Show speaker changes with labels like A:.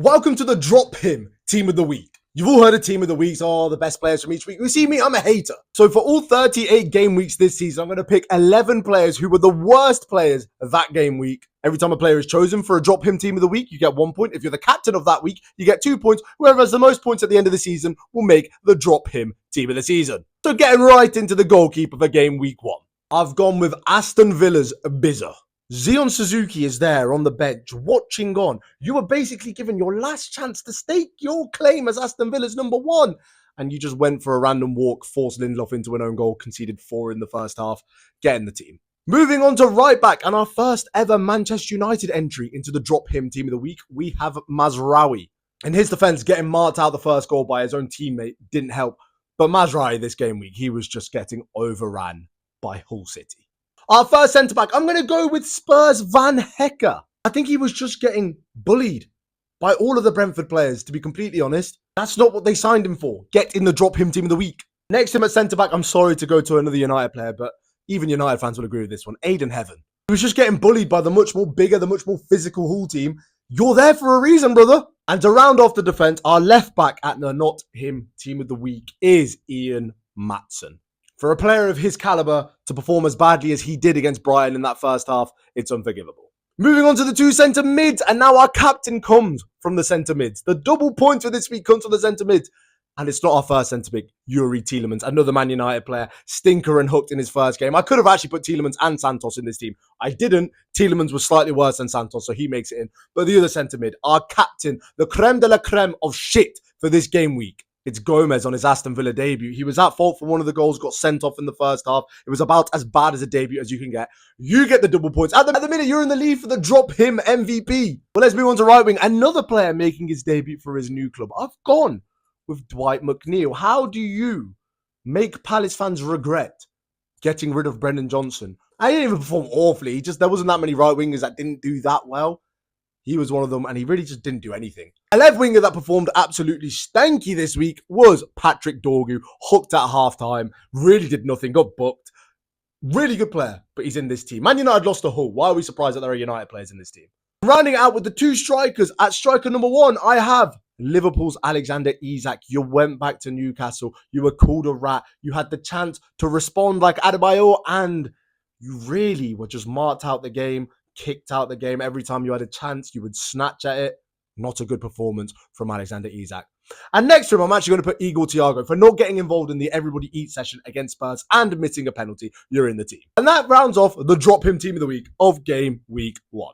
A: Welcome to the Drop Him Team of the Week. You've all heard of Team of the Weeks, the best players from each week. You see me, I'm a hater. So for all 38 game weeks this season, I'm going to pick 11 players who were the worst players that game week. Every time a player is chosen for a Drop Him Team of the Week, you get 1 point. If you're the captain of that week, you get 2 points. Whoever has the most points at the end of the season will make the Drop Him Team of the season. So getting right into the goalkeeper for game week 1. I've gone with Aston Villa's Bizza. Zion Suzuki is there on the bench, watching on. You were basically given your last chance to stake your claim as Aston Villa's number 1. And you just went for a random walk, forced Lindelof into an own goal, conceded 4 in the first half, getting the team. Moving on to right back, and our first ever Manchester United entry into the Drop Him Team of the Week, we have Mazraoui. In his defence, getting marked out the first goal by his own teammate didn't help. But Mazraoui this game week, he was just getting overran by Hull City. Our first centre-back, I'm going to go with Spurs' Van Hecke. I think he was just getting bullied by all of the Brentford players, to be completely honest. That's not what they signed him for. Get in the Drop Him Team of the Week. Next to him at centre-back, I'm sorry to go to another United player, but even United fans will agree with this one. Aiden Heaven. He was just getting bullied by the much more bigger, the much more physical Hull team. You're there for a reason, brother. And to round off the defence, our left-back at the Not Him Team of the Week is Ian Maatsen. For a player of his caliber to perform as badly as he did against Brighton in that first half, it's unforgivable. Moving on to the 2 centre mids, and now our captain comes from the centre mids. The double point for this week comes from the centre mids. And it's not our first centre mid, Youri Tielemans, another Man United player, stinker and hooked in his first game. I could have actually put Tielemans and Santos in this team. I didn't. Tielemans was slightly worse than Santos, so he makes it in. But the other centre mid, our captain, the creme de la creme of shit for this game week. It's Gomez on his Aston Villa debut. He was at fault for one of the goals, got sent off in the first half. It was about as bad as a debut as you can get. You get the double points. At the minute, you're in the lead for the Drop Him MVP. But let's move on to right wing. Another player making his debut for his new club. I've gone with Dwight McNeil. How do you make Palace fans regret getting rid of Brendan Johnson? I didn't even perform awfully. There wasn't that many right wingers that didn't do that well. He was one of them, and he really just didn't do anything. A left winger that performed absolutely stanky this week was Patrick Dorgu, hooked at halftime, really did nothing, got booked. Really good player, but he's in this team. Man United lost to Hull. Why are we surprised that there are United players in this team? Rounding out with the 2 strikers, at striker number 1, I have Liverpool's Alexander Isak. You went back to Newcastle. You were called a rat. You had the chance to respond like Adebayor, and you really were just marked out the game. Kicked out the game. Every time you had a chance, you would snatch at it. Not a good performance from Alexander Isak. And next to him, I'm actually going to put Igor Thiago for not getting involved in the everybody eat session against Spurs and missing a penalty. You're in the team. And that rounds off the Drop Him Team of the Week of game week 1.